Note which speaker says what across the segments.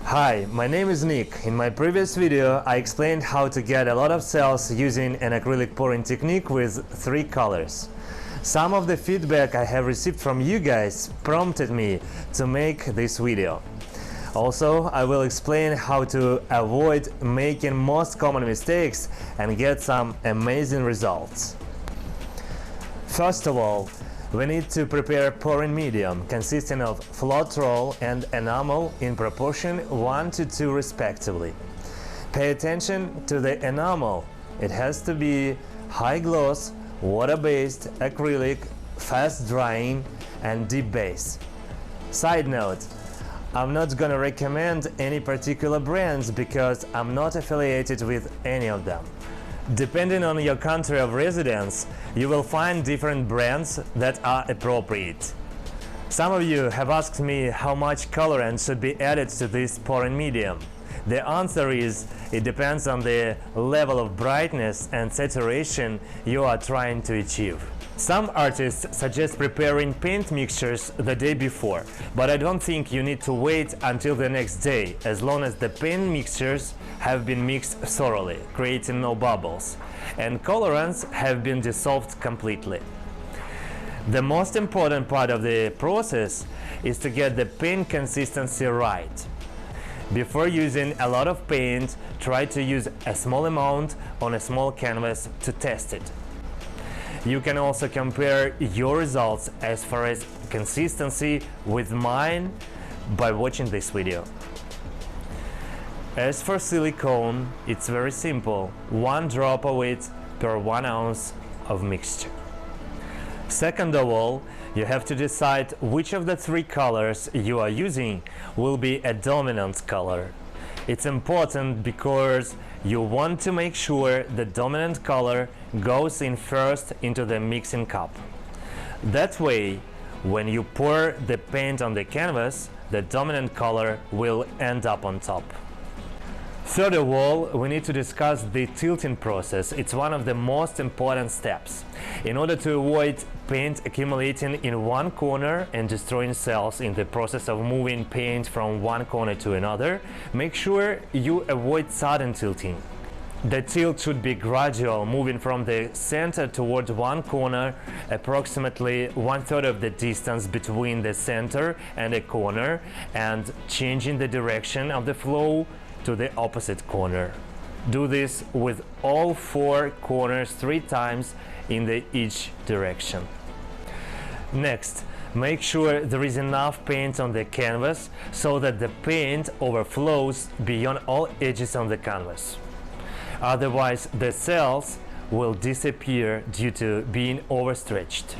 Speaker 1: Hi, my name is Nick. In my previous video I explained how to get a lot of cells using an acrylic pouring technique with 3 colors. Some of the feedback I have received from you guys prompted me to make this video. Also, I will explain how to avoid making most common mistakes and get some amazing results. First of all, we need to prepare pouring medium consisting of floetrol and enamel in proportion 1 to 2 respectively. Pay attention to the enamel. It has to be high gloss, water-based, acrylic, fast drying and deep base. Side note, I'm not gonna recommend any particular brands because I'm not affiliated with any of them. Depending on your country of residence, you will find different brands that are appropriate. Some of you have asked me how much colorant should be added to this pouring medium. The answer is, it depends on the level of brightness and saturation you are trying to achieve. Some artists suggest preparing paint mixtures the day before, but I don't think you need to wait until the next day, as long as the paint mixtures have been mixed thoroughly, creating no bubbles, and colorants have been dissolved completely. The most important part of the process is to get the paint consistency right. Before using a lot of paint, try to use a small amount on a small canvas to test it. You can also compare your results as far as consistency with mine by watching this video. As for silicone, it's very simple, 1 drop of it per 1 ounce of mixture. Second of all, you have to decide which of the 3 colors you are using will be a dominant color. It's important because you want to make sure the dominant color goes in first into the mixing cup. That way, when you pour the paint on the canvas, the dominant color will end up on top. Third of all, we need to discuss the tilting process. It's one of the most important steps. In order to avoid paint accumulating in one corner and destroying cells in the process of moving paint from one corner to another, make sure you avoid sudden tilting. The tilt should be gradual, moving from the center toward one corner, approximately 1/3 of the distance between the center and a corner, and changing the direction of the flow to the opposite corner. Do this with all 4 corners 3 times in each direction. Next, make sure there is enough paint on the canvas so that the paint overflows beyond all edges on the canvas. Otherwise, the cells will disappear due to being overstretched.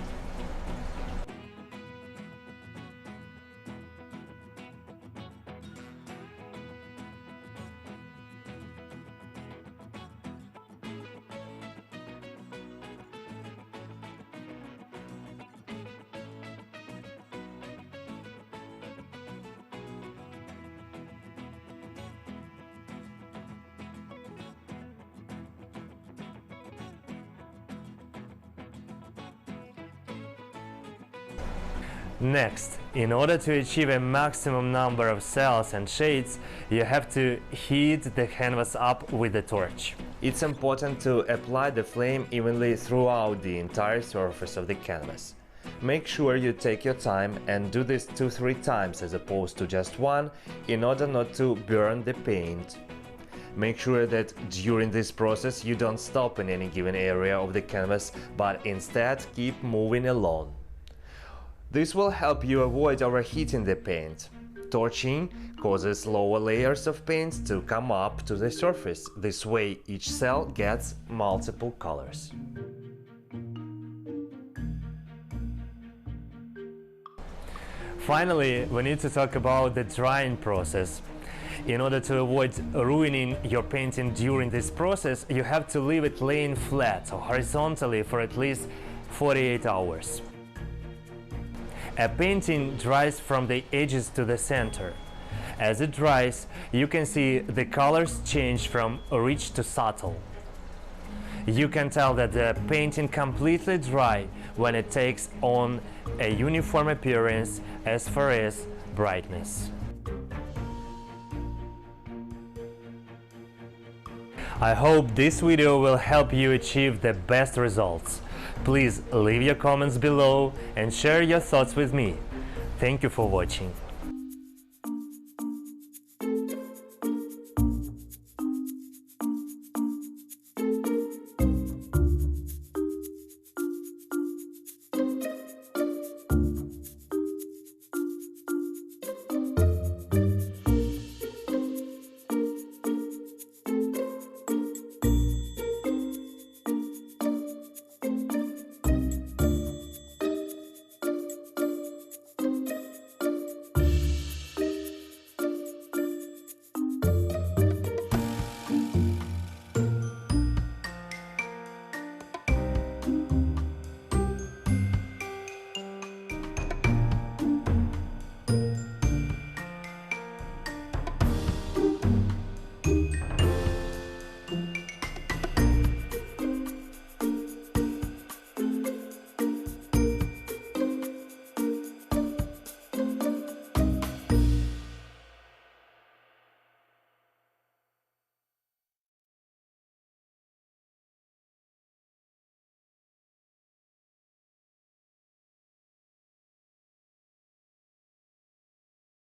Speaker 1: Next, in order to achieve a maximum number of cells and shades, you have to heat the canvas up with a torch. It's important to apply the flame evenly throughout the entire surface of the canvas. Make sure you take your time and do this 2-3 times as opposed to just 1 in order not to burn the paint. Make sure that during this process you don't stop in any given area of the canvas, but instead keep moving along. This will help you avoid overheating the paint. Torching causes lower layers of paint to come up to the surface. This way each cell gets multiple colors. Finally, we need to talk about the drying process. In order to avoid ruining your painting during this process, you have to leave it laying flat or horizontally for at least 48 hours. A painting dries from the edges to the center. As it dries, you can see the colors change from rich to subtle. You can tell that the painting completely dry when it takes on a uniform appearance as far as brightness. I hope this video will help you achieve the best results. Please leave your comments below and share your thoughts with me. Thank you for watching.